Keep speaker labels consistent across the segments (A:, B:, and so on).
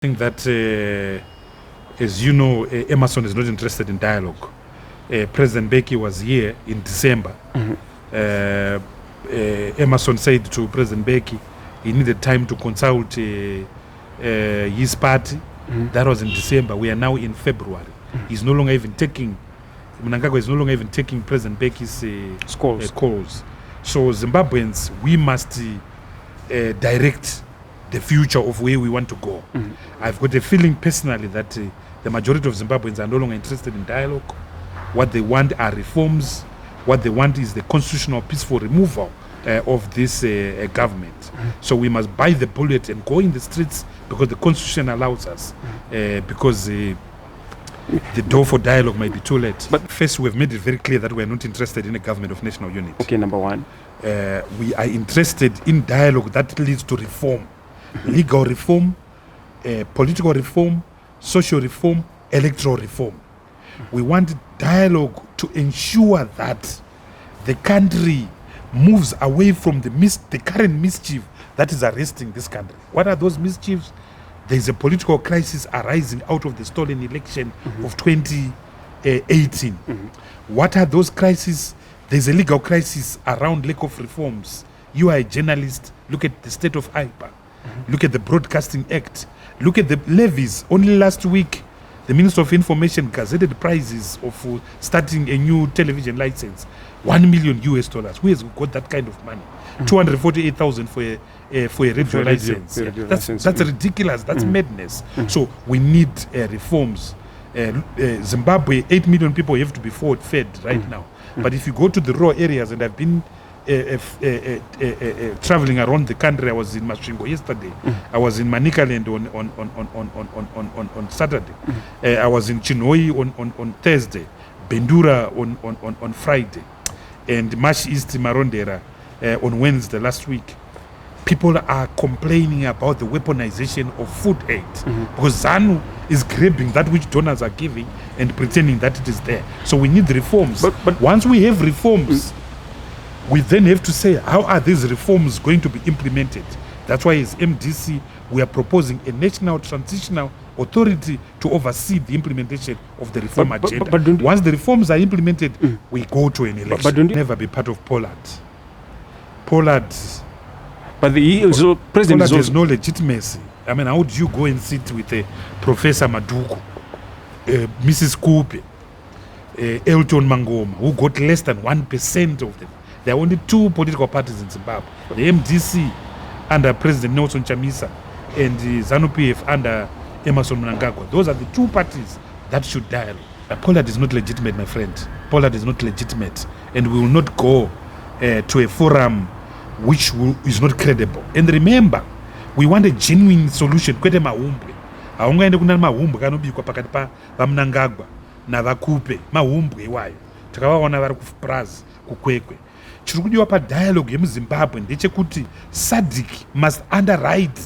A: I think that, as you know, Emerson is not interested in dialogue. President Mbeki was here in December. Emerson said to President Mbeki he needed time to consult his party. That was in December. We are now in February. He's no longer even taking, Mnangagwa is no longer even taking President Mbeki's calls. So Zimbabweans, we must direct the future of where we want to go. I've got a feeling personally that the majority of Zimbabweans are no longer interested in dialogue. What they want are reforms. What they want is the constitutional peaceful removal of this government. So we must bite the bullet and go in the streets because the constitution allows us, because the door for dialogue might be too late. But first, we've made it very clear that we are not interested in a government of national unity.
B: Okay, number one.
A: We are interested in dialogue that leads to reform. Legal reform, political reform, social reform, electoral reform. We want dialogue to ensure that the country moves away from the current mischief that is arresting this country. What are those mischiefs? There is a political crisis arising out of the stolen election of 2018. What are those crises? There's a legal crisis around lack of reforms. You are a journalist. Look at the state of IPA. Look at the Broadcasting Act. Look at the levies. Only last week, the Minister of Information gazetted prices of starting a new television license. $1 million. Who has got that kind of money? 248,000 for a radio license. That's ridiculous. That's madness. So we need reforms. Zimbabwe, 8 million people have to be fed right now. But if you go to the rural areas, and I've been traveling around the country. I was in Masvingo yesterday. I was in Manicaland on Saturday. I was in Chinhoyi on Thursday. Bendura on Friday. And Mash East Marondera on Wednesday last week. People are complaining about the weaponization of food aid because ZANU is grabbing that which donors are giving and pretending that it is there. So we need reforms. But once we have reforms, we then have to say, how are these reforms going to be implemented? That's why as MDC, we are proposing a national transitional authority to oversee the implementation of the reform agenda. Once the reforms are implemented, we go to an election. But don't never be part of Pollard.
B: But the president
A: has no legitimacy. I mean, how would you go and sit with Professor Maduku, Mrs. Kupe, Elton Mangoma, who got less than 1% of them? There are only two political parties in Zimbabwe. The MDC under President Nelson Chamisa and the ZANU-PF under Emerson Mnangagwa. Those are the two parties that should dialogue. Pollard is not legitimate, my friend. Pollard is not legitimate. And we will not go to a forum which is not credible. And remember, we want a genuine solution. Kwete mahumbwe. Haungaende kuna mahumbwe kanobikwa pakati pa Mnangagwa na vakupe. Mahumbwe iwayo. Takawaona vari kuPrazi, kuKwekwe. Chiri kudiwa padialogue yemuZimbabwe ndechekuti SADC must underwrite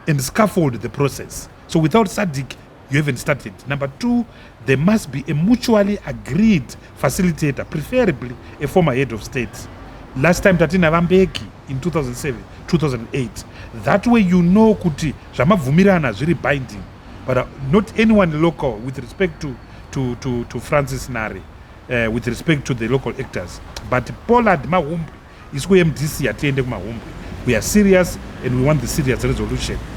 A: and scaffold the process. So without SADC, you haven't started. Number two, there must be a mutually agreed facilitator, preferably a former head of state. Last time tatina Mbeki in 2007, 2008. That way you know kuti zvamabvumirana zviri binding, but not anyone local with respect to Francis Nare, with respect to the local actors. But Pollard Mahumbi is who MDC attended Mahumbi. We are serious and we want the serious resolution.